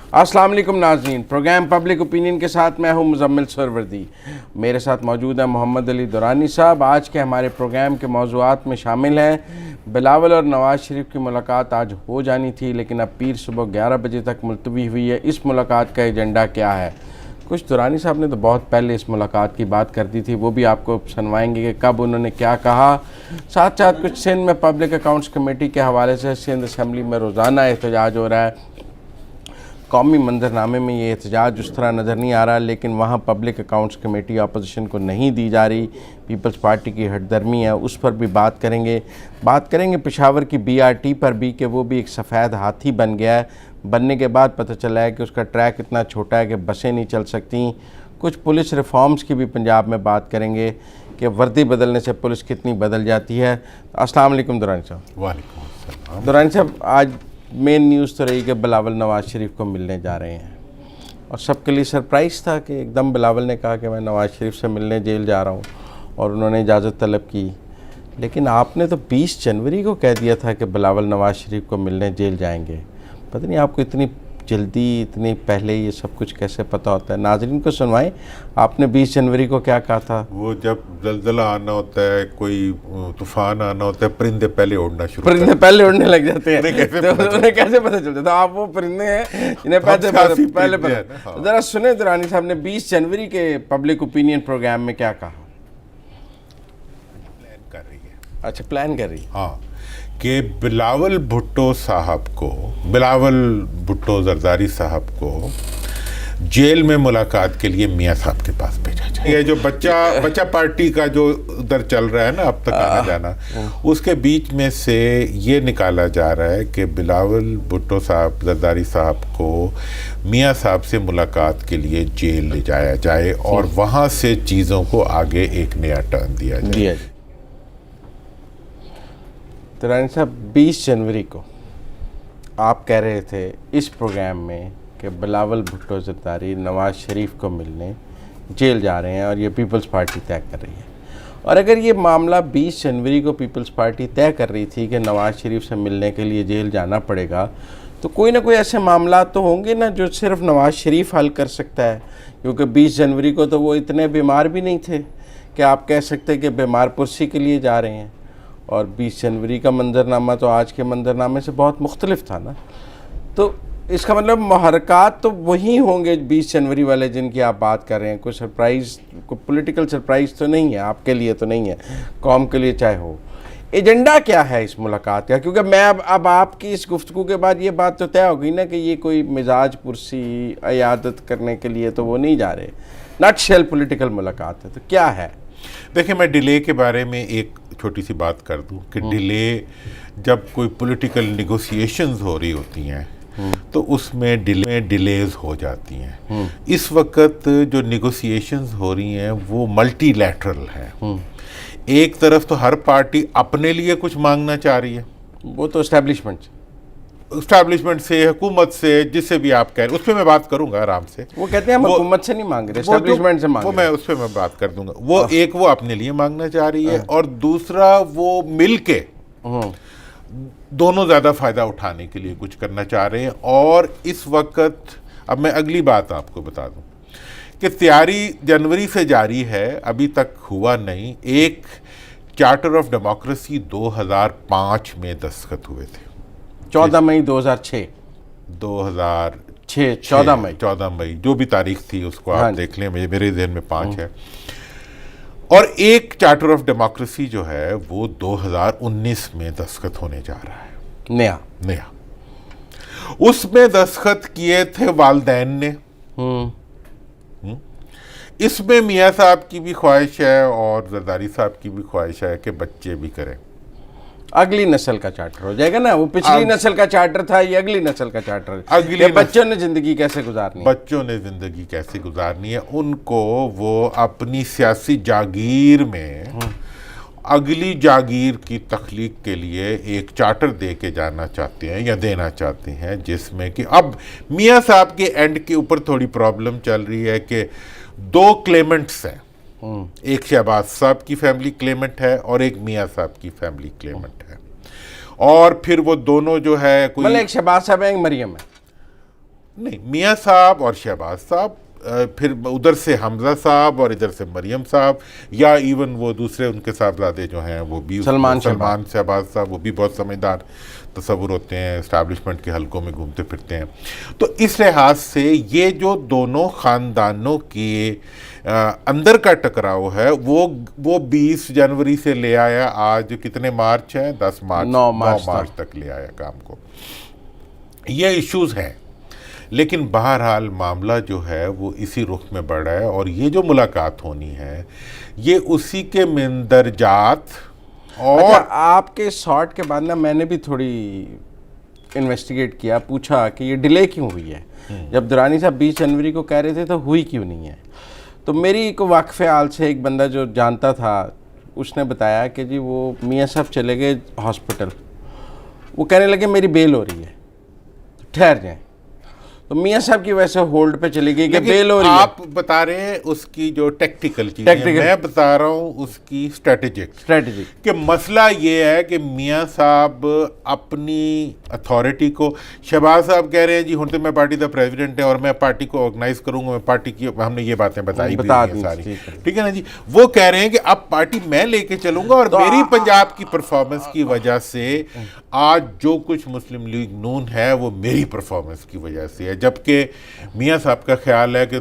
अस्सलाम वालेकुम नाज़रीन, प्रोग्राम पब्लिक ओपिनियन के साथ मैं हूं मुज़म्मिल सरवर्दी। मेरे साथ मौजूद है मोहम्मद अली दुरानी साहब। आज के हमारे प्रोग्राम के मौज़ूआत में शामिल हैं बिलावल और नवाज़ शरीफ की मुलाकात आज हो जानी थी, लेकिन अब पीर सुबह 11 बजे तक मुलतवी हुई है। इस मुलाकात का एजेंडा क्या है? कुछ दुरानी साहब ने तो बहुत पहले इस मुलाकात की बात कर दी थी, वो भी आपको सुनवाएंगे कि कब उन्होंने क्या कहा। साथ साथ कुछ सिंध में पब्लिक अकाउंट्स कमेटी के हवाले से सिंध असम्बली में रोज़ाना एहतजाज हो रहा है। कौमी मंजरनामे में ये एहतजाज उस तरह नज़र नहीं आ रहा, लेकिन वहाँ पब्लिक अकाउंट्स कमेटी अपोजिशन को नहीं दी जा रही। पीपल्स पार्टी की हटदर्मी है, उस पर भी बात करेंगे पेशावर की BRT पर भी, कि वो भी एक सफ़ेद हाथी बन गया है। बनने के बाद पता चला है कि उसका ट्रैक इतना छोटा है कि बसें नहीं चल सकती। कुछ पुलिस रिफॉर्म्स की भी पंजाब में बात करेंगे कि वर्दी बदलने से पुलिस कितनी बदल जाती है। अस्सलाम वालेकुम दुरानी साहब। वालेकुम अस्सलाम। दुरानी साहब, आज मेन न्यूज़ तो रही कि बिलावल नवाज़ शरीफ को मिलने जा रहे हैं, और सबके लिए सरप्राइज़ था कि एकदम बिलावल ने कहा कि मैं नवाज़ शरीफ से मिलने जेल जा रहा हूँ, और उन्होंने इजाज़त तलब की। लेकिन आपने तो 20 जनवरी को कह दिया था कि बिलावल नवाज़ शरीफ को मिलने जेल जाएंगे। पता नहीं आपको इतनी जल्दी, इतनी पहले ये सब कुछ कैसे पता होता है? नाज़रीन को सुनवाएं, आपने 20 जनवरी को क्या कहा था? वो जब जलजला आना होता है, कोई तूफान आना होता है, परिंदे पहले उड़ना शुरू परिंदे पहले उड़ने लग जाते हैं। उन्हें कैसे पता चलता था? आप वो परिंदे हैं जिन्हें पहले पता। ज़रा सुने दुरानी साहब ने 20 जनवरी के पब्लिक ओपिनियन प्रोग्राम में क्या कहा। प्लान कर रही है। अच्छा, प्लान कर रही है। हाँ, कि बिलावल भुट्टो साहब को, बिलावल भुट्टो जरदारी साहब को जेल में मुलाकात के लिए मियाँ साहब के पास भेजा जाए। ये जो बच्चा पार्टी का जो उधर चल रहा है ना अब तक आना जाना, उसके बीच में से ये निकाला जा रहा है कि बिलावल भुट्टो साहब जरदारी साहब को मियाँ साहब से मुलाकात के लिए जेल ले जाया जाए और वहाँ से चीज़ों को आगे एक नया टर्न दिया जाए। तो रानी साहब, 20 जनवरी को आप कह रहे थे इस प्रोग्राम में कि बिलावल भुट्टो जरदारी नवाज़ शरीफ को मिलने जेल जा रहे हैं और ये पीपल्स पार्टी तय कर रही है। और अगर ये मामला 20 जनवरी को पीपल्स पार्टी तय कर रही थी कि नवाज़ शरीफ से मिलने के लिए जेल जाना पड़ेगा, तो कोई ना कोई ऐसे मामला तो होंगे ना जो सिर्फ नवाज़ शरीफ हल कर सकता है, क्योंकि 20 जनवरी को तो वो इतने बीमार भी नहीं थे कि आप कह सकते कि बीमार पुरसी के लिए जा रहे हैं। और 20 जनवरी का मंजरनामा तो आज के मंजरनामे से बहुत मुख्तलिफ था ना। तो इसका मतलब महरक़ात तो वही होंगे 20 जनवरी वाले जिनकी आप बात कर रहे हैं। कोई सरप्राइज़, कोई पॉलिटिकल सरप्राइज़ तो नहीं है, आपके लिए तो नहीं है, कौम के लिए चाहे हो। एजेंडा क्या है इस मुलाकात का? क्योंकि मैं अब आपकी इस गुफ्तगू के बाद ये बात तो तय हो गई ना कि ये कोई मिजाज पुरसी इयादत करने के लिए तो वो नहीं जा रहे। नटशेल पॉलिटिकल मुलाकात है, तो क्या है? देखिए, मैं डिले के बारे में एक छोटी सी बात कर दूं कि डिले, जब कोई पॉलिटिकल नेगोशिएशंस हो रही होती हैं तो उसमें डिलेज हो जाती हैं। इस वक्त जो नेगोशिएशंस हो रही हैं वो मल्टीलैटरल हैं। एक तरफ तो हर पार्टी अपने लिए कुछ मांगना चाह रही है, वो तो एस्टैब्लिशमेंट से, हुकूमत से, जिससे भी आप कह रहे हैं, उस पर मैं बात करूंगा आराम से। वो कहते हैं हम हुकूमत से नहीं मांग रहे, एस्टैब्लिशमेंट से मांग रहे। वो मैं उस पर मैं बात कर दूंगा। वो एक वो अपने लिए मांगना चाह रही है, और दूसरा वो मिलके दोनों ज़्यादा फ़ायदा उठाने के लिए कुछ करना चाह रहे हैं। और इस वक्त अब मैं अगली बात आपको बता दूं कि तैयारी जनवरी से जारी है, अभी तक हुआ नहीं। एक चार्टर ऑफ डेमोक्रेसी 2005 में दस्तखत हुए थे, 14 मई 2006 14 मई जो भी तारीख थी उसको आप देख लें, मेरे ज़हन में 5 है। और एक चार्टर ऑफ डेमोक्रेसी जो है वो 2019 में दस्तखत होने जा रहा है, नया। उसमें दस्तखत किए थे वालिदैन ने। इसमें मियाँ साहब की भी ख्वाहिश है और जरदारी साहब की भी ख्वाहिश है कि बच्चे भी करें। अगली नस्ल का चार्टर हो जाएगा ना, वो पिछली नस्ल का चार्टर था, ये अगली नस्ल का चार्टर। बच्चों ने जिंदगी कैसे गुजारनी है, उनको वो अपनी सियासी जागीर में अगली जागीर की तख्लीक के लिए एक चार्टर दे के जाना चाहते हैं या देना चाहते हैं, जिसमें कि अब मियाँ साहब के एंड के ऊपर थोड़ी प्रॉब्लम चल रही है कि 2 क्लेमेंट्स हैं। एक शहबाज साहब की फैमिली क्लेमेंट है और एक मियाँ साहब की फैमिली क्लेमेंट है। और फिर वो दोनों जो है कोई मतलब एक शहबाज साहब है, एक मरियम है। नहीं, मियाँ साहब और शहबाज साहब, फिर उधर से हमजा साहब और इधर से मरियम साहब, या इवन वो दूसरे उनके साहबजादे जो हैं वो भी सलमान शहबाज साहब, वो भी बहुत समझदार तस्वुर होते हैं, इस्टेब्लिशमेंट के हलकों में घूमते फिरते हैं। तो इस लिहाज से ये जो दोनों ख़ानदानों के अंदर का टकराव है वो 20 जनवरी से ले आया, आज कितने मार्च है, 9 मार्च तक ले आया काम को। ये इश्यूज हैं, लेकिन बहरहाल मामला जो है वो इसी रुख में बढ़ रहा है, और ये जो मुलाकात होनी है ये उसी के मंदरजात। और अच्छा, आपके शॉट के बाद ना मैंने भी थोड़ी इन्वेस्टिगेट किया, पूछा कि ये डिले क्यों हुई है। जब दुरानी साहब 20 जनवरी को कह रहे थे तो हुई क्यों नहीं है। तो मेरी को वाक़फ़े हाल से एक बंदा जो जानता था उसने बताया कि जी वो मियाँ साहब चले गए हॉस्पिटल, वो कहने लगे मेरी बेल हो रही है, ठहर जाएं। तो मियाँ साहब की वजह से होल्ड पे चली गई कि बेल हो रही है। आप बता रहे हैं उसकी जो टेक्निकल चीज़ है, मैं बता रहा हूँ उसकी स्ट्रेटेजिक कि मसला ये है कि मियाँ साहब अपनी अथॉरिटी को, शहबाज साहब कह रहे हैं जी हुण तो मैं पार्टी का प्रेसिडेंट है और मैं पार्टी को ऑर्गेनाइज करूँगा, मैं पार्टी की, हमने ये बातें बताई सारी, ठीक है ना जी। वो कह रहे हैं कि अब पार्टी मैं लेके चलूँगा, और मेरी पंजाब की परफॉर्मेंस की वजह से आज जो कुछ मुस्लिम लीग नून है वो मेरी परफॉर्मेंस की वजह से है, जबकि मियाँ साहब का ख्याल है कि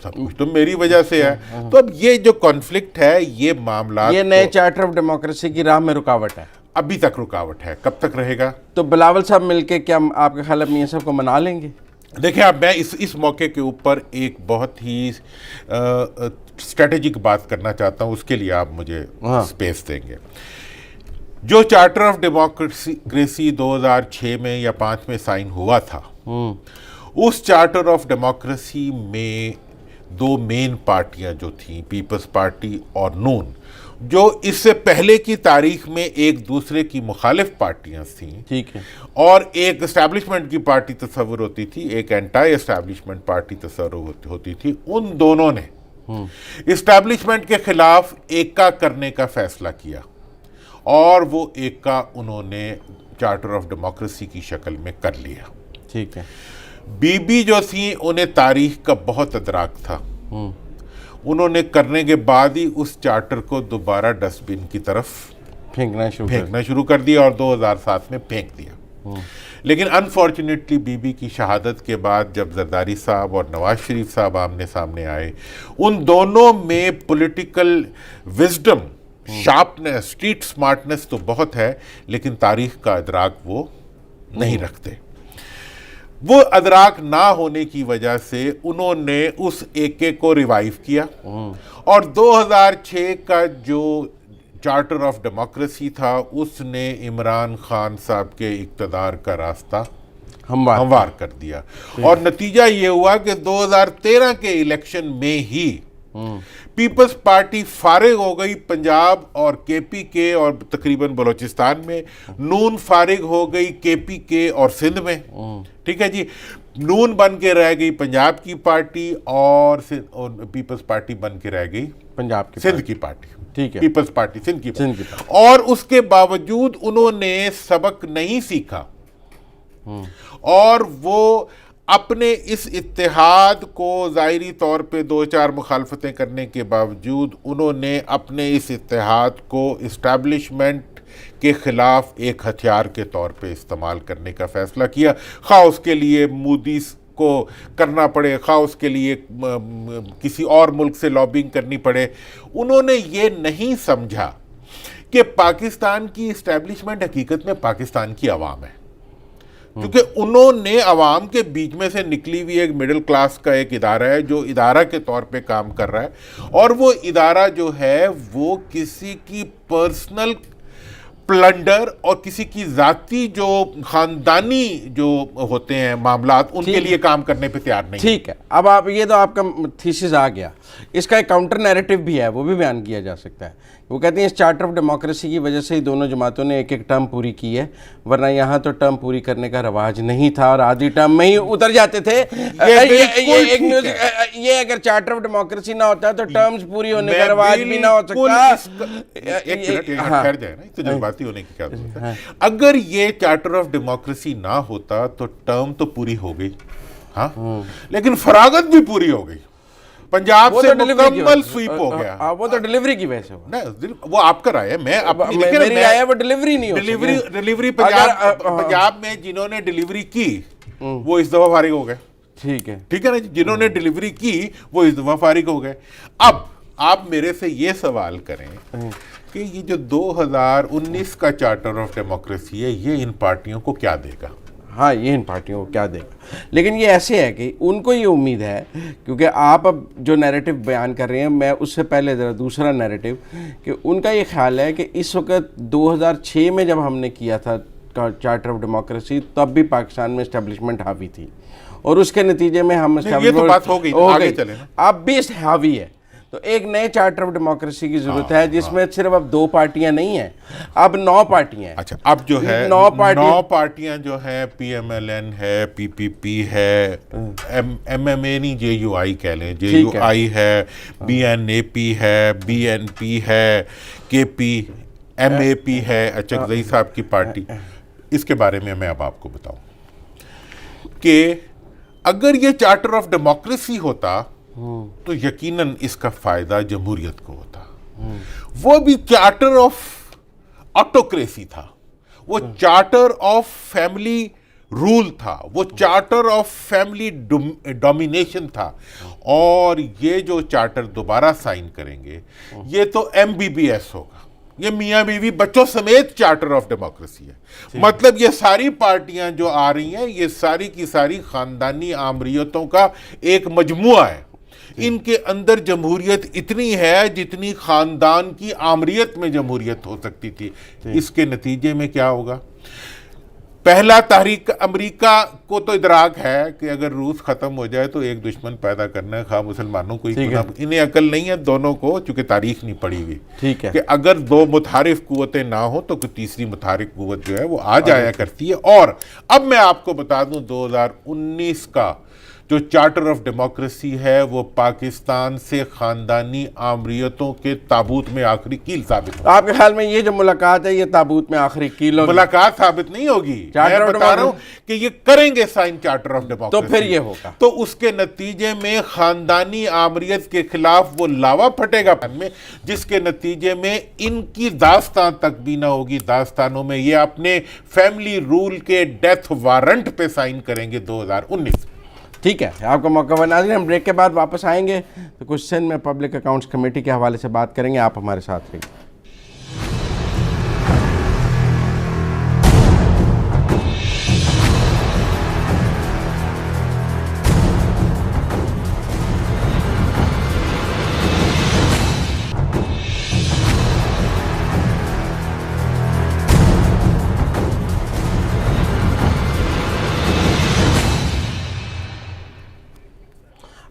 सब कुछ तो मेरी वजह से है। तो अब ये जो कॉन्फ्लिक्ट है, ये मामला, ये नए चार्टर ऑफ डेमोक्रेसी की राह में रुकावट है, अभी तक रुकावट है, कब तक रहेगा। तो बिलावल साहब मिलके क्या आपके ख्याल है मियाँ साहब को मना लेंगे? देखिए, अब मैं इस मौके के ऊपर एक बहुत ही स्ट्रेटेजिक बात करना चाहता हूँ, उसके लिए आप मुझे स्पेस देंगे। जो चार्टर ऑफ डेमोक्रेसी 2006 में या 5 में साइन हुआ था, उस चार्टर ऑफ डेमोक्रेसी में 2 मेन पार्टियां जो थीं, पीपल्स पार्टी और नून, जो इससे पहले की तारीख में एक दूसरे की मुखालिफ पार्टियां थीं, ठीक है, और एक एस्टैब्लिशमेंट की पार्टी तस्वुर होती थी, एक एंटी एस्टैब्लिशमेंट पार्टी तस्वुर होती थी। उन दोनों ने एस्टैब्लिशमेंट के खिलाफ एका करने का फैसला किया, और वो एका उन्होंने चार्टर ऑफ डेमोक्रेसी की शक्ल में कर लिया। ठीक है। बीबी जो थी उन्हें तारीख का बहुत अदराक था, उन्होंने करने के बाद ही उस चार्टर को दोबारा डस्टबिन की तरफ फेंकना शुरू कर दिया, और 2007 में फेंक दिया। लेकिन अनफॉर्चुनेटली बीबी की शहादत के बाद जब जरदारी साहब और नवाज शरीफ साहब आमने सामने आए, उन दोनों में political wisdom, sharpness, street smartness तो बहुत है, लेकिन तारीख का अदराक वो नहीं रखते। वो अदराक ना होने की वजह से उन्होंने उस एके को रिवाइव किया, और 2006 का जो चार्टर ऑफ डेमोक्रेसी था उसने इमरान खान साहब के इक़्तिदार का रास्ता हमवार कर दिया। और नतीजा ये हुआ कि 2013 के इलेक्शन में ही पीपल्स पार्टी फारिग हो गई पंजाब और केपी के और तकरीबन बलोचिस्तान में, नून फारिग हो गई केपी के और सिंध में, ठीक है जी। नून बन के रह गई पंजाब की पार्टी, और पीपल्स पार्टी बन के रह गई पंजाब की सिंध की पार्टी, ठीक है, पीपल्स पार्टी सिंध की पार्टी। और उसके बावजूद उन्होंने सबक नहीं सीखा, और वो अपने इस इत्तेहाद को ज़ाहिरी तौर पे 2-4 मुखालफतें करने के बावजूद उन्होंने अपने इस इत्तेहाद को इस्टेब्लिशमेंट के ख़िलाफ़ एक हथियार के तौर पे इस्तेमाल करने का फ़ैसला किया, खा उसके लिए मोदी को करना पड़े, खा उसके लिए किसी और मुल्क से लॉबिंग करनी पड़े। उन्होंने ये नहीं समझा कि पाकिस्तान की इस्टेब्लिशमेंट हकीकत में पाकिस्तान की आवाम है, क्योंकि उन्होंने अवाम के बीच में से निकली हुई एक मिडिल क्लास का एक इदारा है जो इदारा के तौर पे काम कर रहा है, और वो इदारा जो है वो किसी की पर्सनल प्लंडर और किसी की जाती जो खानदानी जो होते हैं मामलात, उनके लिए काम करने पे तैयार नहीं। ठीक है, अब आप ये तो आपका थीसिस आ गया, इसका एक काउंटर नैरेटिव भी है, वो भी बयान किया जा सकता है। वो कहते हैं इस चार्टर ऑफ डेमोक्रेसी की वजह से ही दोनों जमातों ने एक टर्म पूरी की है, वरना यहाँ तो टर्म पूरी करने का रवाज नहीं था और आधी टर्म में ही उतर जाते थे। ये अगर चार्टर ऑफ डेमोक्रेसी ना होता तो टर्म्स पूरी होने का रवाज भी ना हो सकता। ठहर जाए ना, तो जज्बाती होने की क्या जरूरत है। अगर ये चार्टर ऑफ डेमोक्रेसी ना होता तो टर्म तो पूरी हो गई, हाँ, लेकिन फरागत भी पूरी हो गई, पंजाब से मुकम्मल स्वीप हो गया। वो तो डिलीवरी की वजह से हुआ। नहीं, वो आपका राय है, मैं अपनी मेरी राय है वो डिलीवरी नहीं हो सकी। डिलीवरी पंजाब में जिन्होंने डिलीवरी की वो इस दफा फारिग हो गए। ठीक है ना, जिन्होंने डिलीवरी की वो इस दफा फारिग हो गए। अब आप मेरे से ये सवाल करें कि ये जो 2019 का चार्टर ऑफ डेमोक्रेसी है, ये इन पार्टियों को क्या देगा? हाँ, ये इन पार्टियों को क्या देगा, लेकिन ये ऐसे है कि उनको ये उम्मीद है, क्योंकि आप अब जो नैरेटिव बयान कर रहे हैं, मैं उससे पहले ज़रा दूसरा नैरेटिव, कि उनका ये ख्याल है कि इस वक्त 2006 में जब हमने किया था चार्टर ऑफ डेमोक्रेसी, तब भी पाकिस्तान में इस्टेब्लिशमेंट हावी थी और उसके नतीजे में हम ये तो बात हो गई, आगे चले। अब भी हावी है, तो एक नए चार्टर ऑफ डेमोक्रेसी की जरूरत है जिसमें सिर्फ अब 2 पार्टियां नहीं हैं, अब 9 पार्टियां हैं। अच्छा, अब जो है 9 पार्टियां जो है, PMLN है, PPP है, MMA नहीं, JUI कह लें, JUI है, BNAP है, BNP है, KP, MAP है, अचकजई साहब की पार्टी। इसके बारे में मैं अब आपको बताऊं कि अगर ये चार्टर ऑफ डेमोक्रेसी होता तो यकीनन इसका फायदा जमहूरियत को होता। वो भी चार्टर ऑफ ऑटोक्रेसी था, वो चार्टर ऑफ फैमिली रूल था, वो चार्टर ऑफ फैमिली डोमिनेशन था। और ये जो चार्टर दोबारा साइन करेंगे, ये तो MBBS होगा, ये मियाँ बीवी बच्चों समेत चार्टर ऑफ डेमोक्रेसी है। मतलब ये सारी पार्टियां जो आ रही हैं, ये सारी की सारी खानदानी आमरीयतों का एक मजमुआ है। इनके अंदर जमहूरियत इतनी है जितनी खानदान की आमरीयत में जमहूरियत हो सकती थी। इसके नतीजे में क्या होगा? पहला, तहरीक अमेरिका को तो इदराक है कि अगर रूस खत्म हो जाए तो एक दुश्मन पैदा करना है, खा मुसलमानों को। इन्हें अकल नहीं है दोनों को, चूंकि तारीख नहीं पड़ी हुई, ठीक है, कि अगर 2 मुतारिफ कुव्वतें ना हो तो कोई तीसरी मुतारिफ कुव्वत जो है वो आ जाया करती है। और अब मैं आपको बता दूं, 2019 का जो चार्टर ऑफ डेमोक्रेसी है वो पाकिस्तान से खानदानी आमरीयतों के ताबूत में आखिरी कील साबित होगी। आपके ख्याल में ये जो मुलाकात है, ये ताबूत में आखिरी कील होगी? मुलाकात साबित नहीं होगी, मैं बता रहा हूं कि ये करेंगे साइन चार्टर ऑफ डेमोक्रेसी, तो फिर ये होगा, तो उसके नतीजे में खानदानी आमरीयत के खिलाफ वो लावा फटेगा में, जिसके नतीजे में इनकी दास्तान तक भी ना होगी। दास्तानों में ये अपने फैमिली रूल के डेथ वारंट पे साइन करेंगे 2019। ठीक है, आपका मौका बना दें। हम ब्रेक के बाद वापस आएंगे तो कुछ सिंध में पब्लिक अकाउंट्स कमेटी के हवाले से बात करेंगे। आप हमारे साथ रहिए।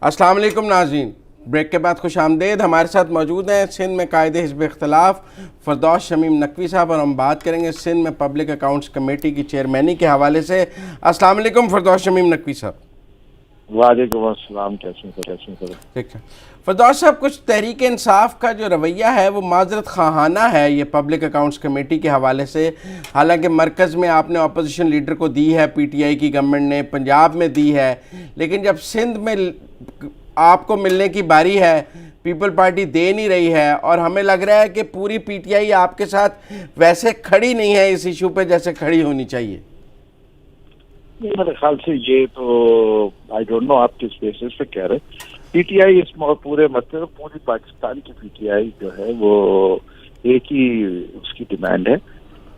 अस्सलाम वालेकुम नाज़रीन, ब्रेक के बाद खुश आमदेद। हमारे साथ मौजूद हैं सिंध में कायदे हिज़्ब इख्तिलाफ फरदौस शमीम नकवी साहब, और हम बात करेंगे सिंध में पब्लिक अकाउंट्स कमेटी की चेयरमैनी के हवाले से। अस्सलाम वालेकुम फरदौस शमीम नकवी साहब। वालेकुम अस्सलाम, कैसे ठीक है फरदौस साहब, कुछ तहरीक इंसाफ का जो रवैया है वो माजरत खाना है ये पब्लिक अकाउंट्स कमेटी के हवाले से। हालांकि मरकज़ में आपने अपोजिशन लीडर को दी है, PTI की गवर्नमेंट ने पंजाब में दी है, लेकिन जब सिंध में आपको मिलने की बारी है, पीपल पार्टी दे नहीं रही है, और हमें लग रहा है कि पूरी PTI आपके साथ वैसे खड़ी नहीं है इस इशू पे जैसे खड़ी होनी चाहिए। मेरे ख्याल से ये तो आई डोंट नो आप किस बेसिस पे कह रहे हैं। PTI इस पूरे मतलब पूरी पाकिस्तान की PTI जो है वो एक ही उसकी डिमांड है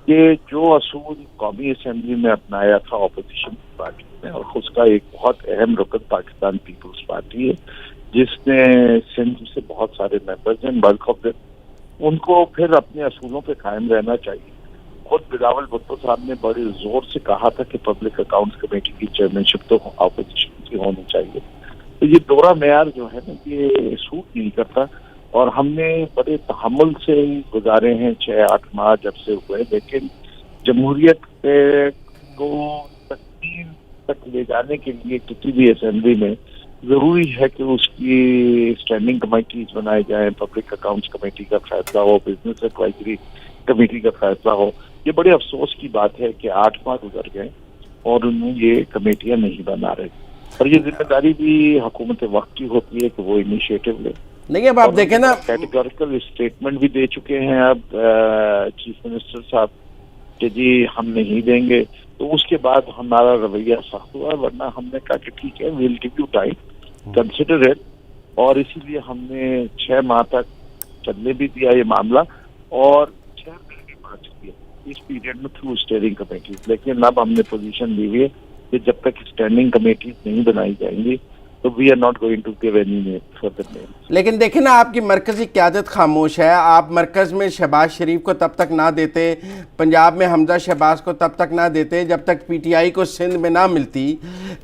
कि जो असूल कौमी असेंबली में अपनाया था अपोजिशन पार्टी ने, और उसका एक बहुत अहम रुकन पाकिस्तान पीपल्स पार्टी है जिसने सिंध से बहुत सारे मेंबर्स हैं, बल्क ऑफ देम, उनको फिर अपने असूलों पे कायम रहना चाहिए। खुद बिलावल भुट्टो साहब ने बड़े जोर से कहा था कि पब्लिक अकाउंट्स कमेटी की चेयरमैनशिप तो अपोजिशन की होनी चाहिए। तो ये दोहरा मेयार जो है ना, ये सूट नहीं करता, और हमने बड़े तहम्मुल से गुजारे हैं 6-8 माह जब से हुए, लेकिन जमहूरियत को तकमील तक ले जाने के लिए किसी भी असेंबली में जरूरी है कि उसकी स्टैंडिंग कमेटीज बनाई जाए, पब्लिक अकाउंट्स कमेटी का फैसला हो, बिजनेस एडवाइजरी कमेटी का फैसला हो। ये बड़े अफसोस की बात है कि 8 माह गुजर गए और उन्हें ये कमेटियां नहीं बना रहे। और ये जिम्मेदारी भी हुकूमत वक्त की होती है कि वो इनिशिएटिव ले। नहीं अब आप देखें ना, कैटेगोरिकल स्टेटमेंट भी दे चुके हैं अब चीफ मिनिस्टर साहब कि जी हम नहीं देंगे, तो उसके बाद हमारा रवैया सख्त हुआ, वरना हमने कहा कि ठीक है will give you time, consider it, और इसीलिए हमने 6 माह तक चलने भी दिया ये मामला और 6 महीने पास किया इस पीरियड में थ्रू स्टेयरिंग कमेटी। लेकिन अब हमने पोजीशन ली हुई है कि जब तक स्टैंडिंग कमेटी नहीं बनाई जाएंगी तो we are not going to give any further name. लेकिन देखिए ना, आपकी मरकजी क़यादत खामोश है। आप मरकज़ में शहबाज शरीफ को तब तक ना देते, पंजाब में हमजा शहबाज को तब तक ना देते जब तक पीटीआई को सिंध में ना मिलती।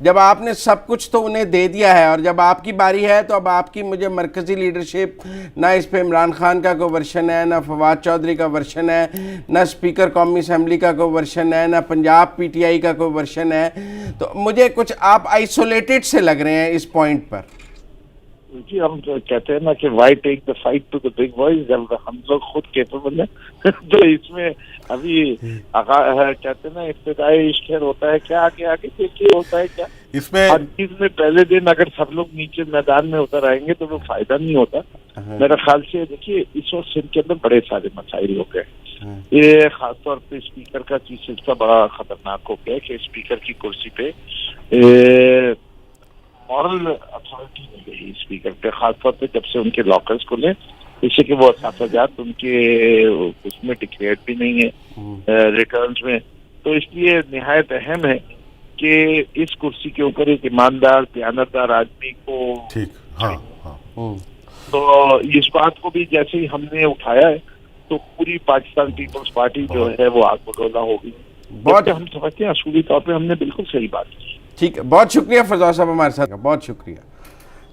जब आपने सब कुछ तो उन्हें दे दिया है और जब आपकी बारी है तो अब आपकी मुझे मरकज़ी लीडरशिप, ना इस पर इमरान खान का कोई वर्शन है, ना फवाद चौधरी का वर्शन है, ना स्पीकर कौमी असम्बली का कोई वर्शन है, ना पंजाब पीटीआई का कोई वर्शन है। तो मुझे कुछ आप आइसोलेटेड से लग रहे हैं इस पॉइंट पर। जी हम तो कहते हैं ना कि why take the fight to the big boys, जब हम लोग खुद केपेबल हैं तो इसमें अभी कहते हैं ना इब्तिदाई इश्क होता है क्या, आगे आगे देखिए होता है क्या। इसमें हर चीज में पहले दिन अगर सब लोग नीचे मैदान में उतर आएंगे तो वो फायदा नहीं होता। मेरा ख्याल से देखिए इस वक्त सिंध के अंदर बड़े सारे मसाइल हो गए। ये खासतौर पे स्पीकर का चीज सिलसिला बड़ा खतरनाक हो गया कि स्पीकर की कुर्सी पे मॉरल अथॉरिटी नहीं गई स्पीकर पे, खासतौर पे जब से उनके लॉकर्स खुले, इससे कि वो असाफ़ाजात उनके उसमें डिक्लेयर्ड भी नहीं है रिटर्न्स में। तो इसलिए निहायत अहम है कि इस कुर्सी के ऊपर एक ईमानदार दयानतदार आदमी को ठीक, हाँ, हाँ। तो इस बात को भी जैसे ही हमने उठाया है तो पूरी पाकिस्तान पीपल्स पार्टी जो है वो आग बगोला होगी। बहुत हम समझते हैं असूली तौर पे हमने बिल्कुल सही बात की। ठीक है, बहुत शुक्रिया फरदौस साहब हमारे साथ, बहुत शुक्रिया।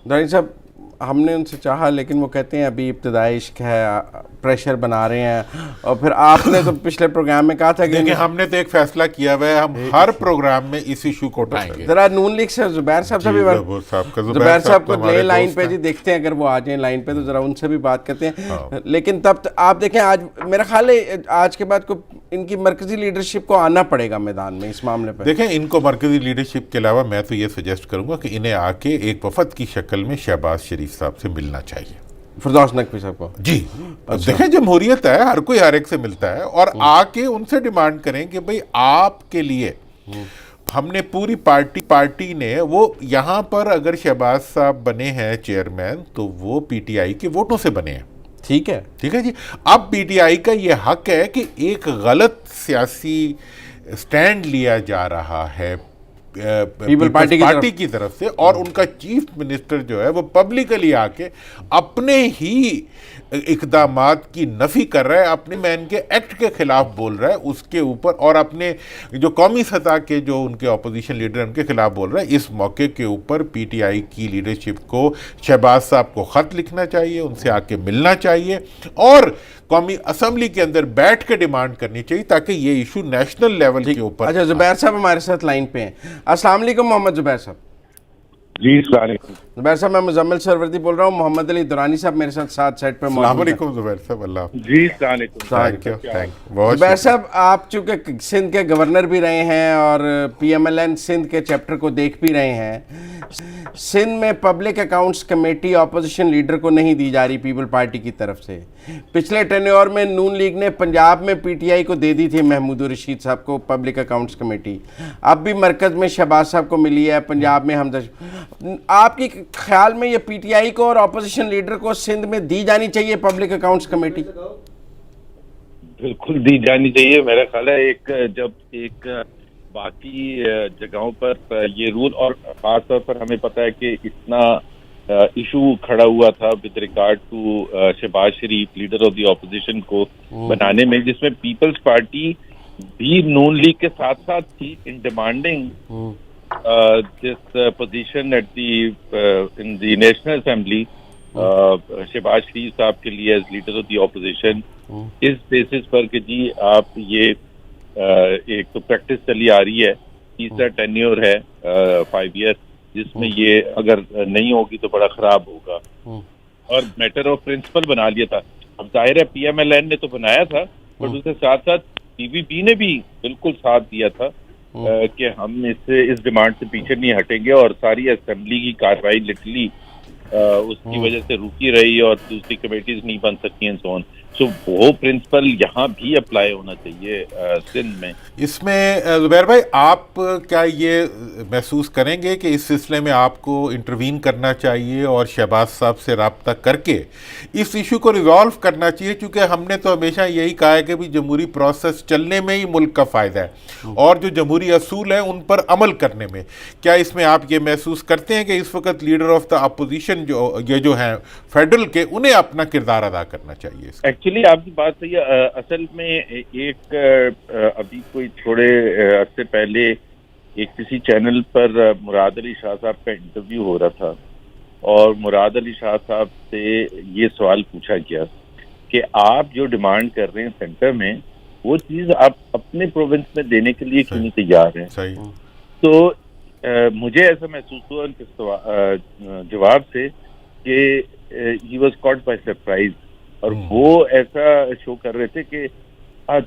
दौरानी साहब, हमने उनसे चाहा लेकिन वो कहते हैं अभी इब्तिदाई इश्क है, प्रेशर बना रहे हैं। और फिर आपने तो पिछले प्रोग्राम में कहा था कि देखिए हमने तो एक फैसला किया हुआ है, हम हर प्रोग्राम में इस इशू को उठाएंगे। जरा नून लीग से जुबैर साहब से भी जुबैर साहब को ले लाइन पे जी, देखते हैं अगर वो आ जाए लाइन पे तो जरा उनसे भी बात करते हैं। लेकिन तब आप देखें आज मेरा ख्याल है आज के बाद को इनकी मरकजी लीडरशिप को आना पड़ेगा मैदान में इस मामले पर। देखें इनको मरकजी लीडरशिप के अलावा मैं तो ये सजेस्ट करूंगा कि इन्हें आके एक वफद की शक्ल में शहबाज शरीफ साहब से मिलना चाहिए, फरदौस नकवी साहब को। जी देखें जमहूरियत है, हर कोई हर एक से मिलता है, और आके उनसे डिमांड करें कि भाई आपके लिए हमने पूरी पार्टी ने वो यहाँ पर अगर शहबाज साहब बने हैं चेयरमैन तो वो पीटीआई के वोटों से बने हैं। ठीक है जी। अब पीटीआई का ये हक है कि एक गलत सियासी स्टैंड लिया जा रहा है पीपल पार्टी की तरफ से, और उनका चीफ मिनिस्टर जो है वो पब्लिकली आके अपने ही इक़दामात की नफ़ी कर रहा है, अपने मैन के एक्ट के खिलाफ बोल रहा है उसके ऊपर, और अपने जो कौमी सतह के जो उनके अपोजिशन लीडर उनके खिलाफ बोल रहा है। इस मौके के ऊपर पीटीआई की लीडरशिप को शहबाज साहब को ख़त लिखना चाहिए, उनसे आके मिलना चाहिए और कौमी असम्बली के अंदर बैठ के डिमांड करनी चाहिए ताकि ये इशू नेशनल लेवल के ऊपर। अच्छा, जुबैर साहब हमारे साथ लाइन पे हैं। अस्सलाम वालेकुम मोहम्मद जुबैर साहब। जी अस्सलाम वालेकुम जुबैर साहब, मैं मुजम्मिल सरवर्दी बोल रहा हूँ। मोहम्मद अली दुरानी साहब मेरे साथ साइड पर मौजूद हैं। वालेकुम जुबैर साहब। अल्लाह जी अस्सलाम वालेकुम। जुबैर साहब, आप चूँकि सिंध के गवर्नर भी रहे हैं और PMLN सिंध के चैप्टर को देख भी रहे हैं, सिंध में public accounts committee opposition leader को नहीं दी जा रही पीपल पार्टी की तरफ से। पिछले टेन्योर में नून लीग ने पंजाब में पीटीआई को दे दी थी महमूद रशीद साहब को पब्लिक अकाउंट्स कमेटी, अब भी मरकज़ में शहबाज साहब को मिली है, पंजाब में हमजा। आपके ख्याल में ये पीटीआई को और अपोजिशन लीडर को सिंध में दी जानी चाहिए पब्लिक अकाउंट्स कमेटी? बिल्कुल दी जानी चाहिए। मेरा ख्याल है जब बाकी जगहों पर ये रूल, और खास तौर पर हमें पता है कि इतना इशू खड़ा हुआ था with regard to Shahbaz Sharif leader of the opposition को बनाने में, जिसमें पीपल्स पार्टी भी नून लीग के साथ साथ थी in demanding this position at in the national assembly Shahbaz Sharif sahab के लिए as leader of the opposition, इस बेसिस पर कि जी आप ये एक तो प्रैक्टिस चली आ रही है, तीसरा टेन्योर है 5 ईयर, जिसमें ये अगर नहीं होगी तो बड़ा खराब होगा, और मैटर ऑफ प्रिंसिपल बना लिया था। अब जाहिर है PMLN ने तो बनाया था, बट उसके साथ साथ PVP ने भी बिल्कुल साथ दिया था कि हम इस डिमांड से पीछे नहीं हटेंगे, और सारी असेंबली की कार्रवाई लिटरली उसकी वजह से रुकी रही और दूसरी कमेटीज नहीं बन सकती हैं, सो ऑन। सो वो प्रिंसिपल यहाँ भी अप्लाई होना चाहिए सिंध में। इसमें जुबैर भाई, आप क्या ये महसूस करेंगे कि इस सिलसिले में आपको इंटरवीन करना चाहिए और शहबाज साहब से रब्ता करके इस इशू को रिजॉल्व करना चाहिए? क्योंकि हमने तो हमेशा यही कहा है कि भी जमहूरी प्रोसेस चलने में ही मुल्क का फ़ायदा है और जो जमहूरी असूल हैं उन पर अमल करने में। क्या इसमें आप ये महसूस करते हैं कि इस वक्त लीडर ऑफ द अपोजिशन जो हैं फेडरल के, उन्हें अपना किरदार अदा करना चाहिए? एक्चुअली आपकी बात सही है। असल में एक अभी कोई थोड़े अरसे पहले एक किसी चैनल पर मुराद अली शाह साहब का इंटरव्यू हो रहा था और मुराद अली शाह साहब से ये सवाल पूछा गया कि आप जो डिमांड कर रहे हैं सेंटर में, वो चीज आप अपने प्रोविंस में देने के लिए क्यों नहीं तैयार हैं? सही। तो मुझे ऐसा महसूस हुआ उनके जवाब से कि he was caught by surprise, और वो ऐसा शो कर रहे थे कि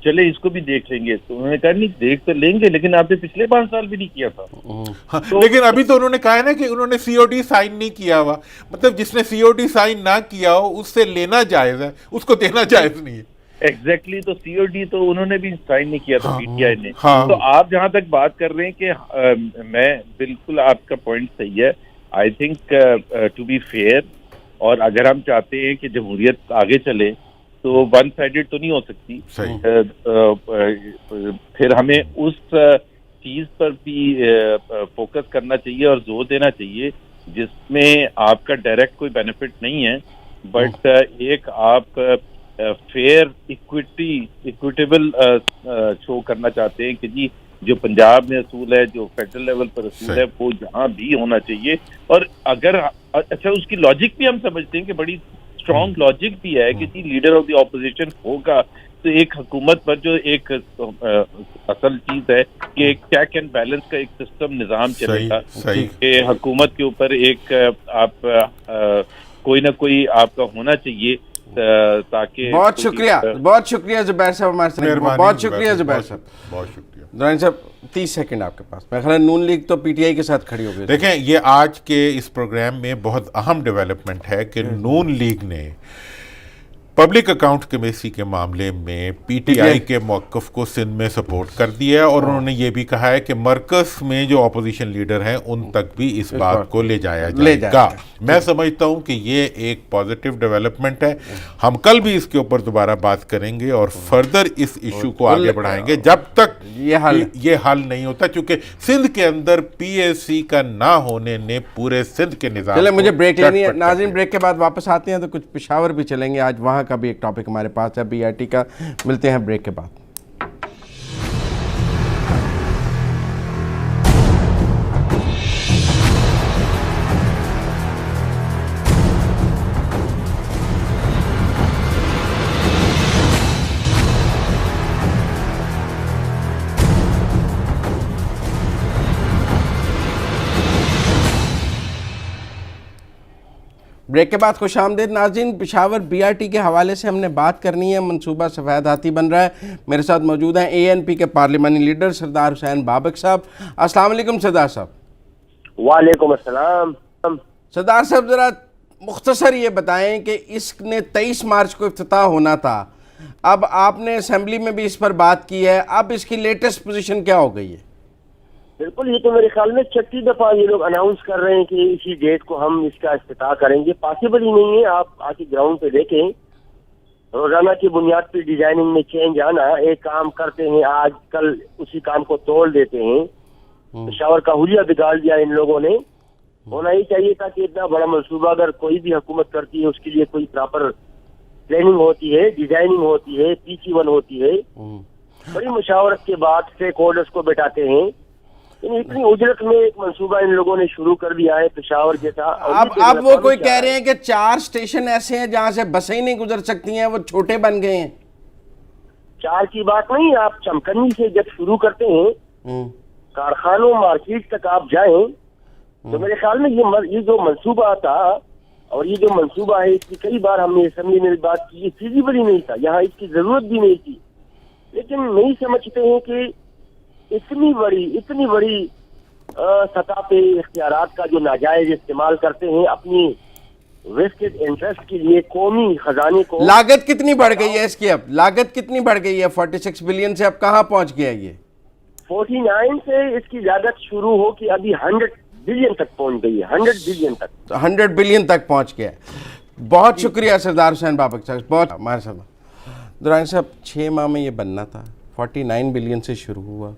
चले इसको भी देख लेंगे। तो उन्होंने कहा नहीं, देख तो लेंगे, लेकिन आपने पिछले 5 साल भी नहीं किया था। हाँ, तो लेकिन अभी तो उन्होंने कहा है ना कि उन्होंने सीओडी साइन नहीं किया हुआ। मतलब जिसने सीओडी साइन ना किया हो उससे लेना जायज है, उसको देना जायज नहीं है। एग्जैक्टली तो सीओडी तो उन्होंने भी साइन नहीं किया था पीटीआई ने। हाँ, तो आप जहां तक बात कर रहे हैं कि मैं बिल्कुल, आपका पॉइंट सही है। I think to be fair, और अगर हम चाहते हैं कि जमहूरियत आगे चले तो वन साइडेड तो नहीं हो सकती। फिर हमें उस चीज पर भी फोकस करना चाहिए और जोर देना चाहिए जिसमें आपका डायरेक्ट कोई बेनिफिट नहीं है, बट एक आप फेयर इक्विटेबल शो करना चाहते हैं कि जी जो पंजाब में असूल है, जो फेडरल लेवल पर असूल है, वो यहाँ भी होना चाहिए। और अगर अच्छा, उसकी लॉजिक भी हम समझते हैं कि बड़ी स्ट्रॉन्ग लॉजिक भी है कि जी लीडर ऑफ द ऑपोजिशन होगा तो एक हुकूमत पर जो एक असल चीज है कि एक चेक एंड बैलेंस का एक सिस्टम निजाम चलेगा कि हुकूमत के ऊपर एक आप कोई ना कोई आपका होना चाहिए, ताकि। बहुत शुक्रिया जुबैर साहब, हमारे साथ बहुत शुक्रिया जुबैर साहब, बहुत शुक्रिया। दुरानी साहब 30 सेकंड आपके पास। मैं ख्याल नून लीग तो पीटीआई के साथ खड़ी हो गई। देखें, ये आज के इस प्रोग्राम में बहुत अहम डेवलपमेंट है कि नून लीग ने पब्लिक अकाउंट कमेटी के मामले में पीटीआई के मौक़िफ़ को सिंध में सपोर्ट कर दिया है और उन्होंने ये भी कहा है कि मरकज़ में जो अपोजिशन लीडर हैं उन तक भी इस बात को ले जाया जाएगा। मैं समझता हूँ कि ये एक पॉजिटिव डेवलपमेंट है। हम कल भी इसके ऊपर दोबारा बात करेंगे और फर्दर इस इशू को आगे बढ़ाएंगे जब तक ये हल नहीं होता, क्योंकि सिंध के अंदर पीएसी का ना होने ने पूरे सिंध के निज़ाम। चले, मुझे ब्रेक लेनी है नाज़रीन, ब्रेक के बाद वापस आते हैं तो कुछ पेशावर भी चलेंगे। आज वहाँ का भी एक टॉपिक हमारे पास है, बीआरटी का। मिलते हैं ब्रेक के बाद। ब्रेक के बाद खुश आमदीद नाज़रीन। पेशावर बीआरटी के हवाले से हमने बात करनी है। मनसूबा सफ़ेद हाथी बन रहा है। मेरे साथ मौजूद हैं एएनपी के पार्लिमानी लीडर सरदार हुसैन बाबक साहब। अस्सलाम वालेकुम सरदार साहब। वालेकुम अस्सलाम। सरदार साहब, ज़रा मुख्तसर ये बताएं कि इसने 23 मार्च को इफ्तिताह होना था, अब आपने असेंबली में भी इस पर बात की है, अब इसकी लेटेस्ट पोजीशन क्या हो गई है? बिल्कुल, ये तो मेरे ख्याल में 36 दफा ये लोग अनाउंस कर रहे हैं कि इसी डेट को हम इसका इफ्तिताह करेंगे। पॉसिबल ही नहीं है। आप आके ग्राउंड पे देखें, रोजाना की बुनियाद पर डिजाइनिंग में चेंज आना, एक काम करते हैं आज कल उसी काम को तोड़ देते हैं। पेशावर का हुलिया बिगाड़ दिया इन लोगों ने। होना ही चाहिए था कि इतना बड़ा मनसूबा अगर कोई भी हुकूमत करती है उसके लिए कोई प्रॉपर प्लानिंग होती है, डिजाइनिंग होती है, PC1 होती है। बड़ी मुशावरत के बाद स्टेक होल्डर्स को बैठाते हैं। इतनी उजरत में एक मंसूबा इन लोगों ने शुरू कर दिया है पेशावर जैसा। अब वो कोई कह रहे हैं कि 4 स्टेशन ऐसे हैं जहां से बसें ही नहीं गुजर सकती हैं, वो छोटे बन गए हैं। 4 की बात नहीं, आप चमकनी से जब शुरू करते हैं कारखानों मार्केट तक आप जाएं तो मेरे ख्याल में ये जो मंसूबा था और ये जो मंसूबा है इसकी कई बार हमने असेंबली में बात की, ये फिजिबल ही नहीं था, यहाँ इसकी जरूरत भी नहीं थी। लेकिन नहीं समझते हैं कि इतनी बड़ी सतह पे इख्तियारात का जो नाजायज इस्तेमाल करते हैं अपनी वेस्टेड इंटरेस्ट के लिए, कौमी खजाने को। लागत कितनी बढ़ गई है इसकी? अब लागत कितनी बढ़ गई है? 46 बिलियन से अब कहाँ पहुंच गया ये? 49 से इसकी लागत शुरू हो कि अभी 100 बिलियन तक पहुंच गई है, 100 बिलियन तक। तो 100 बिलियन तक पहुंच गया। बहुत शुक्रिया सरदार हुसैन बाबक साहब, बहुत हमारे साथ। दुरानी साहब, 6 माह में ये बनना था, 49 बिलियन से शुरू हुआ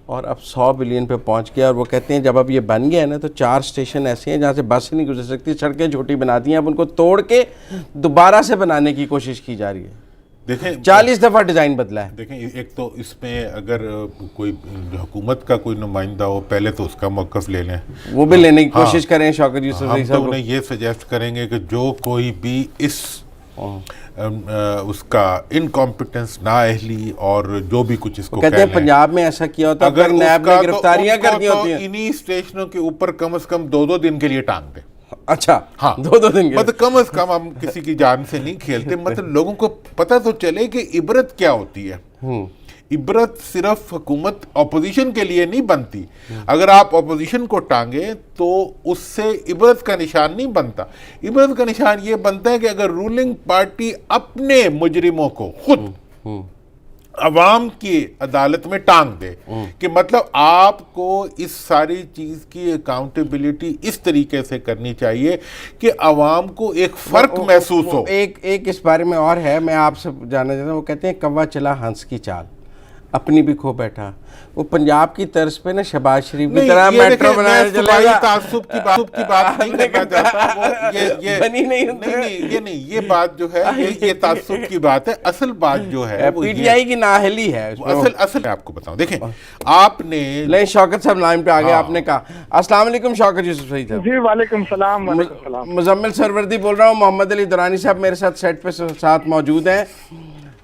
और अब 100 बिलियन पे पहुंच गया। और वो कहते हैं जब अब ये बन गया है ना, तो 4 स्टेशन ऐसे हैं जहाँ से बस नहीं गुजर सकती, सड़कें छोटी बना दी हैं, अब उनको तोड़ के दोबारा से बनाने की कोशिश की जा रही है। देखें, 40 दफ़ा डिज़ाइन बदला है। देखें, एक तो इसमें अगर कोई हुकूमत का कोई नुमाइंदा हो, पहले तो उसका मौक़िफ़ ले लें, वो भी लेने की कोशिश करें शौकत यूसुफ हम साहब तो को। उन्हें ये सजेस्ट करेंगे कि जो कोई भी इस उसका इनकॉम्पिटेंस, नाअहली और जो भी कुछ इसको कहते हैं पंजाब में ऐसा किया होता, अगर नैब ने गिरफ्तारियां करनी होती हैं, इन्हीं स्टेशनों के ऊपर कम से कम 2-2 दिन के लिए टांग दें। अच्छा, हाँ, 2-2 दिन के, मतलब कम से कम हम किसी की जान से नहीं खेलते, मतलब लोगों को पता तो चले कि इबरत क्या होती है। इबरत सिर्फ हुकूमत ऑपोजिशन के लिए नहीं बनती। अगर आप ऑपोजिशन को टांगे तो उससे इबरत का निशान नहीं बनता। इबरत का निशान ये बनता है कि अगर रूलिंग पार्टी अपने मुजरिमों को खुद अवाम की अदालत में टांग दे, कि मतलब आपको इस सारी चीज की अकाउंटेबिलिटी इस तरीके से करनी चाहिए कि अवाम को एक फर्क महसूस हो। एक इस बारे में और है, मैं आपसे जानना चाहता हूँ। वो कहते हैं कौवा चला हंस की चाल, अपनी भी खो बैठा। वो पंजाब की तर्ज पे ना शहबाज शरीफ की तरह मेट्रो बनाया चलेगा। तासुब की बात नहीं करना चाहता। ये बात जो है ये तासुब की बात है। असल बात जो है वो पीटीआई की नाअहली है। असल मैं आपको बताऊं, देखें, आपने ले शौकत साहब लाइन पे आ गए। आपने कहा अस्सलाम वालेकुम शौकत यूसुफ साहब। जी वालेकुम सलाम। मुजम्मिल सरवर्दी बोल रहा हूँ। मोहम्मद अली दुरानी साहब मेरे साथ सेट पे साथ मौजूद हैं।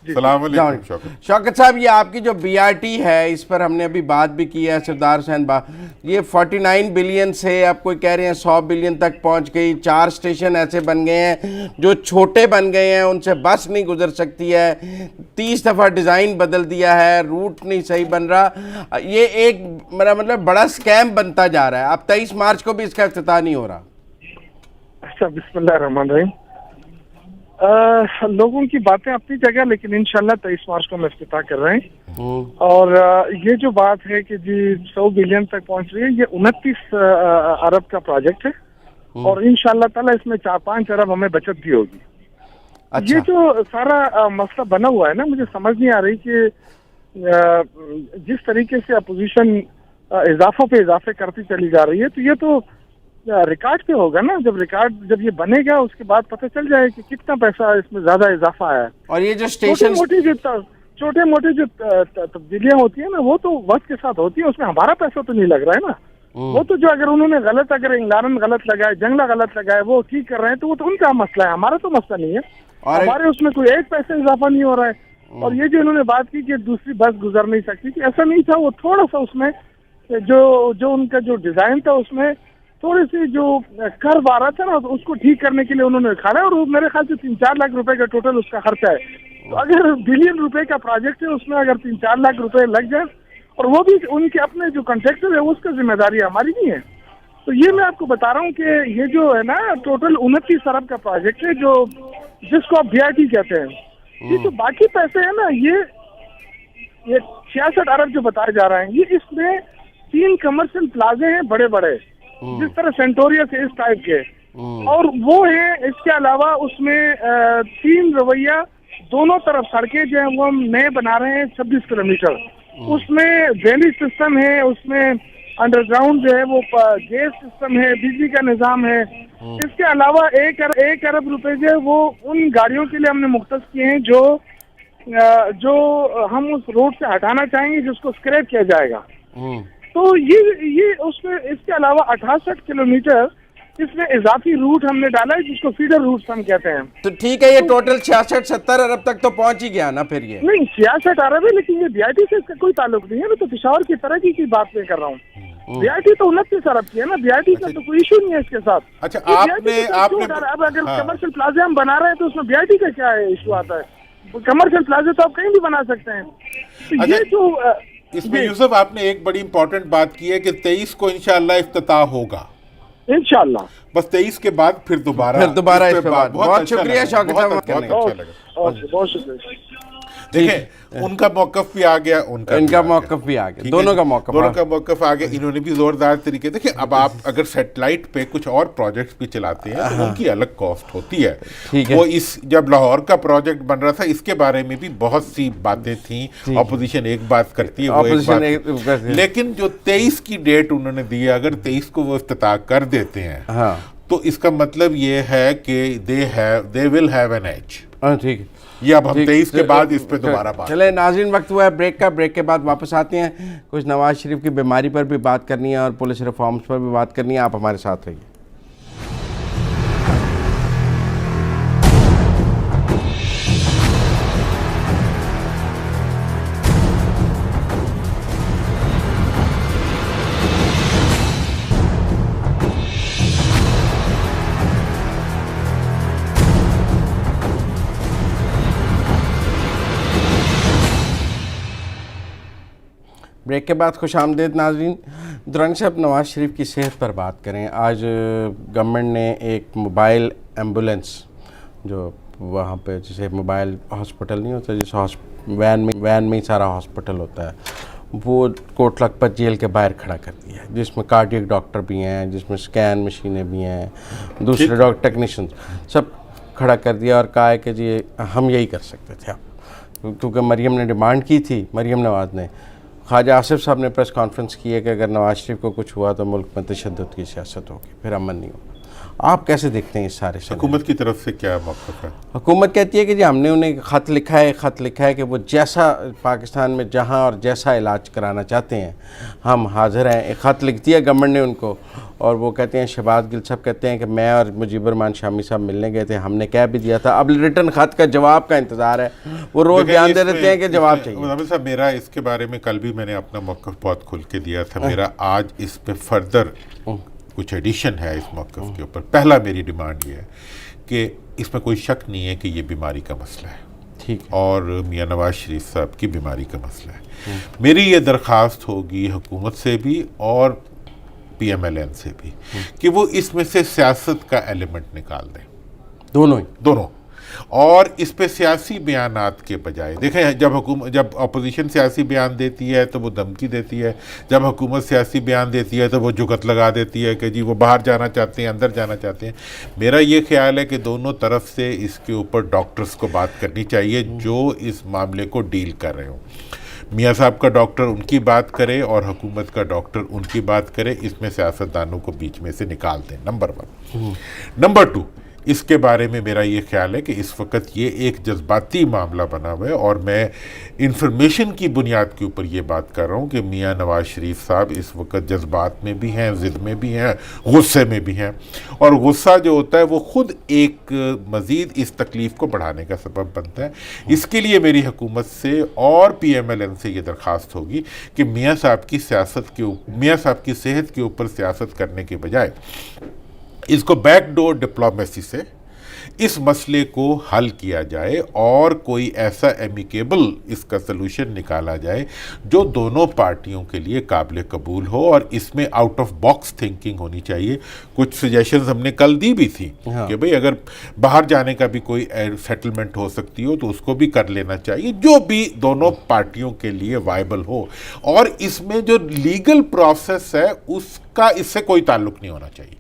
शौकत साहब, ये आपकी जो BRT है, इस पर हमने अभी बात भी की है सरदार हुसैन ये 49 बिलियन से आप कोई कह रहे हैं 100 बिलियन तक पहुंच गई। 4 स्टेशन ऐसे बन गए हैं जो छोटे बन गए हैं, उनसे बस नहीं गुजर सकती है। 30 दफ़ा डिज़ाइन बदल दिया है, रूट नहीं सही बन रहा। ये एक मेरा मतलब बड़ा स्कैम बनता जा रहा है। अब 23 मार्च को भी इसका इफ्तिताह नहीं हो रहा। अच्छा, बिस्मिल्लाह रहमान रहीम। लोगों की बातें अपनी जगह, लेकिन इंशाल्लाह 23 मार्च को हम इफ्तिताह कर रहे हैं। और ये जो बात है कि जी 100 बिलियन तक पहुंच रही है, ये 29 अरब का प्रोजेक्ट है और इंशाल्लाह ताला इसमें 4-5 अरब हमें बचत भी होगी। अच्छा। ये जो सारा मसला बना हुआ है ना, मुझे समझ नहीं आ रही कि जिस तरीके से अपोजिशन इजाफों पे इजाफे करती चली जा रही है, तो ये तो रिकॉर्ड पे होगा ना। जब ये बनेगा उसके बाद पता चल जाए कि कितना पैसा इसमें ज्यादा इजाफा आया है। और ये जो स्टेशन छोटे मोटे जो तब्दीलियां होती है ना, वो तो वक्त के साथ होती है, उसमें हमारा पैसा तो नहीं लग रहा है ना। वो तो जो अगर उन्होंने अगर इंग्लैंड गलत लगाए, जंगला गलत लगाए, वो ठीक कर रहे हैं, तो वो तो उनका मसला है, हमारा तो मसला नहीं है। हमारे उसमें कोई एक पैसा इजाफा नहीं हो रहा है। और ये जो इन्होंने बात की कि दूसरी बस गुजर नहीं सकती, कि ऐसा नहीं था। वो थोड़ा सा उसमें जो उनका जो डिजाइन था, उसमें थोड़ी सी जो कर्व आ रहा था ना, उसको ठीक करने के लिए उन्होंने खाना। और मेरे ख्याल से 3-4 लाख रुपए का टोटल उसका खर्चा है। तो अगर बिलियन रुपए का प्रोजेक्ट है, उसमें अगर 3-4 लाख रुपए लग जाए, और वो भी उनके अपने जो कॉन्ट्रैक्टर है, उसका जिम्मेदारी हमारी नहीं है। तो ये मैं आपको बता रहा हूँ कि ये जो है ना, टोटल 29 अरब का प्रोजेक्ट है, जो जिसको आप BRT कहते हैं। ये जो बाकी पैसे है ना, ये 66 अरब जो बताए जा रहे हैं, ये इसमें 3 कमर्शियल प्लाजे हैं बड़े बड़े, जिस तरह सेंटोरियस है इस टाइप के, और वो है। इसके अलावा उसमें 3 रवैया दोनों तरफ सड़कें जो है वो हम नए बना रहे हैं 26 किलोमीटर। उसमें ड्रेनेज सिस्टम है, उसमें अंडरग्राउंड जो है वो गैस सिस्टम है, बिजली का निजाम है। इसके अलावा 1 अरब रुपए जो है वो उन गाड़ियों के लिए हमने मुख्तस किए हैं जो हम उस रोड से हटाना चाहेंगे, जिसको स्क्रैप किया जाएगा। तो ये उसमें इसके अलावा 68 किलोमीटर इसमें इजाफी रूट हमने डाला है, जिसको फीडर रूट हम कहते हैं। तो ठीक है, ये टोटल 66-70 अरब तक तो पहुंच ही गया ना फिर ये? नहीं, 66 अरब है, लेकिन ये BRT से इसका कोई ताल्लुक नहीं है। मैं तो पिशावर की तरक्की की बात नहीं कर रहा हूँ। BRT तो 29 अरब की है ना, BRT का तो कोई इशू नहीं है इसके साथ। अच्छा, आपने अब अगर कमर्शियल प्लाजा हम बना रहे हैं, तो उसमें BRT का क्या इशू आता है? कमर्शियल प्लाजा तो आप कहीं भी बना सकते हैं। तो ये जो इसमें यूसुफ आपने एक बड़ी इंपॉर्टेंट बात की है कि 23 को इंशाअल्लाह इफ्तिताह होगा, इंशाल्लाह। बस 23 के बाद फिर दोबारा इस पे बात। बहुत अच्छा शुक्रिया लगा, शौकत साहब, बहुत अच्छा लगा। बहुत शुक्रिया। देखें, उनका मौकफ भी आ गया, इनका मौकफ भी आ गया, ठीक दोनों है? का मौकफ, दोनों का मौकफ आ गया। इन्होंने भी जोरदार तरीके, देखिए अब आप अगर सैटेलाइट पे कुछ और प्रोजेक्ट्स भी चलाते हैं तो उनकी अलग कॉस्ट होती है। ठीक है। वो इस जब लाहौर का प्रोजेक्ट बन रहा था, इसके बारे में भी बहुत सी बातें थी। ऑपोजिशन एक बात करती है, वो एक बात, लेकिन जो 23 की डेट उन्होंने दी है, अगर 23 को वो इफ्तिताह कर देते हैं, हाँ, तो इसका मतलब ये है कि they will have an edge. ठीक है। ये अब हम 23 के बाद इस पे दोबारा बात। चले नाज़रीन, वक्त हुआ है ब्रेक का। ब्रेक के बाद वापस आते हैं, कुछ नवाज शरीफ की बीमारी पर भी बात करनी है और पुलिस रिफॉर्म्स पर भी बात करनी है। आप हमारे साथ रहिए। ब्रेक के बाद खुश आमदेद नाज़रीन। दुरानी साहब, नवाज शरीफ की सेहत पर बात करें। आज गवर्नमेंट ने एक मोबाइल एम्बुलेंस, जो वहाँ पे जैसे मोबाइल हॉस्पिटल नहीं होता, जैसे वैन में ही सारा हॉस्पिटल होता है, वो कोट लखपत जेल के बाहर खड़ा कर दिया है, जिसमें कार्डियक डॉक्टर भी हैं, जिसमें स्कैन मशीनें भी हैं, दूसरे डॉक्टर टेक्नीशियन सब खड़ा कर दिया और कहा है कि जी हम यही कर सकते थे आप, क्योंकि मरीम ने डिमांड की थी, मरीम नवाज़ ने। ख्वाजा आसिफ साहब ने प्रेस कॉन्फ्रेंस की है कि अगर नवाज शरीफ को कुछ हुआ तो मुल्क में तशद्दुद की सियासत होगी, फिर अमन नहीं होगा। आप कैसे देखते हैं इस सारे से? हुकूमत की तरफ से क्या मौक़िफ़ है? हुकूमत कहती है कि जी हमने उन्हें ख़त लिखा है कि वो जैसा पाकिस्तान में जहाँ और जैसा इलाज कराना चाहते हैं हम हाज़िर हैं। एक ख़त लिख दिया गवर्नमेंट ने उनको, और वो कहते हैं, शहबाज गिल साहब कहते हैं कि मैं और मुजीबर रहमान शामी साहब मिलने गए थे, हमने कह भी दिया था, अब रिटर्न ख़त का जवाब का इंतज़ार है। वो रोज़ बयान दे देते हैं कि जवाब चाहिए। साहब, मेरा इसके बारे में कल भी मैंने अपना मौक़िफ़ बहुत खुल के दिया था। मेरा आज इस पे फर्दर कुछ एडिशन है इस मौक़िफ़ के ऊपर। पहला मेरी डिमांड ये है कि इसमें कोई शक नहीं है कि ये बीमारी का मसला है, ठीक है, और मियां नवाज शरीफ साहब की बीमारी का मसला है। मेरी ये दरख्वास्त होगी हुकूमत से भी और PMLN से भी कि वो इसमें से सियासत का एलिमेंट निकाल दें, दोनों। और इस पे सियासी बयानात के बजाय, देखें, जब अपोजिशन सियासी बयान देती है तो वो धमकी देती है, जब हुकूमत सियासी बयान देती है तो वो जुगत लगा देती है कि जी वो बाहर जाना चाहते हैं, अंदर जाना चाहते हैं। मेरा ये ख्याल है कि दोनों तरफ से इसके ऊपर डॉक्टर्स को बात करनी चाहिए जो इस मामले को डील कर रहे हों। मियाँ साहब का डॉक्टर उनकी बात करे और हुकूमत का डॉक्टर उनकी बात करे, इसमें सियासतदानों को बीच में से निकाल दें, नंबर 1। नंबर 2, इसके बारे में मेरा ये ख्याल है कि इस वक्त ये एक जज्बाती मामला बना हुआ है, और मैं इंफॉर्मेशन की बुनियाद के ऊपर ये बात कर रहा हूँ कि मियाँ नवाज शरीफ साहब इस वक्त जज्बात में भी हैं, ज़िद में भी हैं, गुस्से में भी हैं, और गुस्सा जो होता है वो ख़ुद एक मज़ीद इस तकलीफ़ को बढ़ाने का सबब बनता है। इसके लिए मेरी हुकूमत से और PMLN से ये दरख्वास्त होगी कि मियाँ साहब की सेहत के ऊपर सियासत करने के बजाय इसको बैकडोर डिप्लोमेसी से इस मसले को हल किया जाए और कोई ऐसा एमिकेबल इसका सलूशन निकाला जाए जो दोनों पार्टियों के लिए काबिल कबूल हो, और इसमें आउट ऑफ बॉक्स थिंकिंग होनी चाहिए। कुछ सजेशंस हमने कल दी भी थी कि भाई अगर बाहर जाने का भी कोई सेटलमेंट हो सकती हो तो उसको भी कर लेना चाहिए, जो भी दोनों पार्टियों के लिए वायबल हो, और इसमें जो लीगल प्रोसेस है उसका इससे कोई ताल्लुक नहीं होना चाहिए।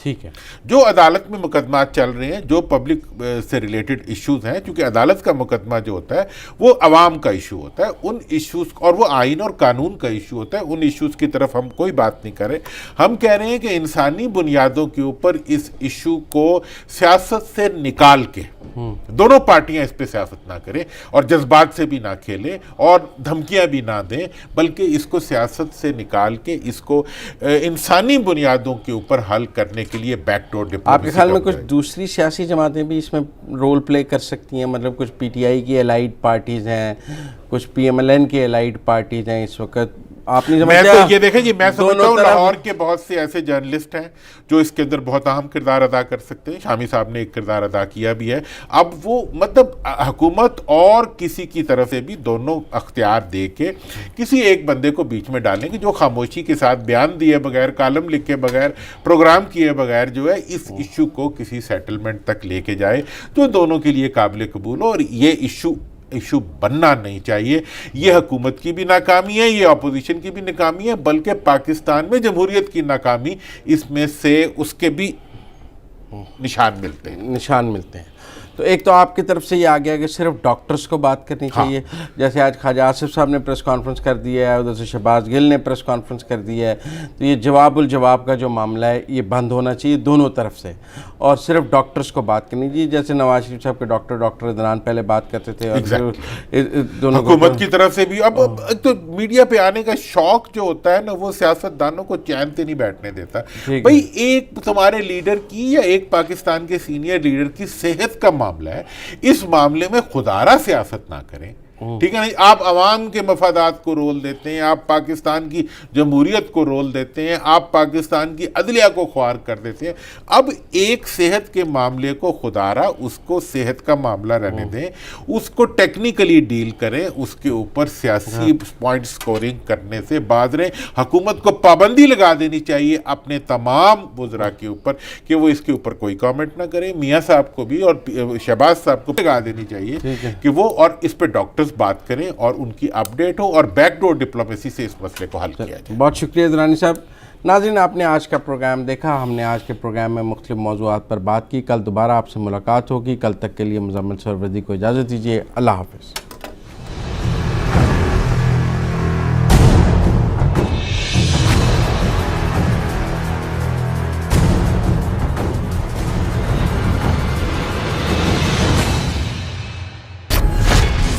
ठीक है, जो अदालत में मुकदमा चल रहे हैं, जो पब्लिक से रिलेटेड इश्यूज हैं, क्योंकि अदालत का मुकदमा जो होता है वो अवाम का इशू होता है, उन इश्यूज, और वो आइन और कानून का इशू होता है, उन इश्यूज की तरफ हम कोई बात नहीं करें। हम कह रहे हैं कि इंसानी बुनियादों के ऊपर इस इशू को सियासत से निकाल के दोनों पार्टियां इस पे सियासत ना करें और जज्बात से भी ना खेलें और धमकियां भी ना दें, बल्कि इसको सियासत से निकाल के इसको इंसानी बुनियादों के ऊपर हल करने के लिए बैकडोर डिप्लोमेसी। आपके ख्याल में कुछ दूसरी सियासी जमातें भी इसमें रोल प्ले कर सकती हैं? मतलब कुछ PTI की एलाइड पार्टीज़ हैं, कुछ PMLN की एलाइड पार्टीज़ हैं, इस वक्त आप नहीं मैं समझते? तो ये देखें जी, मैं समझता दोनों हूँ तरफ- लाहौर के बहुत से ऐसे जर्नलिस्ट हैं जो इसके अंदर बहुत अहम किरदार अदा कर सकते हैं। शामी साहब ने एक किरदार अदा किया भी है। अब वो मतलब हुकूमत और किसी की तरफ से भी दोनों अख्तियार दे के किसी एक बंदे को बीच में डालेंगे जो खामोशी के साथ बयान दिए बगैर, कालम लिखे बगैर, प्रोग्राम किए बगैर जो है इस इशू को किसी सेटलमेंट तक लेके जाए जो दोनों के लिए काबिल कबूल हो। और ये इशू बनना नहीं चाहिए। ये हुकूमत की भी नाकामी है, ये अपोजिशन की भी नाकामी है, बल्कि पाकिस्तान में जमहूरियत की नाकामी इसमें से उसके भी निशान मिलते हैं। तो एक तो आपकी तरफ से ये आ गया कि सिर्फ डॉक्टर्स को बात करनी चाहिए, जैसे आज ख्वाजा आसिफ साहब ने प्रेस कॉन्फ्रेंस कर दिया है, उधर से शहबाज गिल ने प्रेस कॉन्फ्रेंस कर दिया है। तो ये जवाबुल जवाब का जो मामला है ये बंद होना चाहिए दोनों तरफ से, और सिर्फ डॉक्टर्स को बात करनी चाहिए। जैसे नवाज शरीफ साहब के डॉक्टर इदनान पहले बात करते थे, और दोनों हुकूमत की तरफ से भी। अब तो मीडिया पे आने का शौक जो होता है ना, वो सियासतदानों को चैन से नहीं बैठने देता। भाई एक तुम्हारे लीडर की या एक पाकिस्तान के सीनियर लीडर की सेहत का मामला है, इस मामले में खुदारा सियासत ना करें, ठीक है नहीं। आप अवाम के मफादात को रोल देते हैं, आप पाकिस्तान की जमहूरियत को रोल देते हैं, आप पाकिस्तान की अदलिया को ख्वार कर देते हैं। अब एक सेहत के मामले को खुदारा उसको सेहत का मामला रहने दें, उसको टेक्निकली डील करें, उसके ऊपर सियासी पॉइंट स्कोरिंग करने से बाज रहें। हुकूमत को पाबंदी लगा देनी चाहिए अपने तमाम वज़रा के ऊपर कि वो इसके ऊपर कोई कमेंट ना करें। मियाँ साहब को भी और शहबाज साहब को लगा देनी चाहिए कि वो और इस पर डॉक्टर्स बात करें और उनकी अपडेट हो और बैकडोर डिप्लोमेसी से इस मसले को हल किया जाए। बहुत शुक्रिया दुरानी साहब। नाज़रीन, आपने आज का प्रोग्राम देखा। हमने आज के प्रोग्राम में मुख्तलिफ मौज़ूआत पर बात की। कल दोबारा आपसे मुलाकात होगी। कल तक के लिए मुज़म्मिल सरवरदी को इजाज़त दीजिए। अल्लाह हाफ़िज़।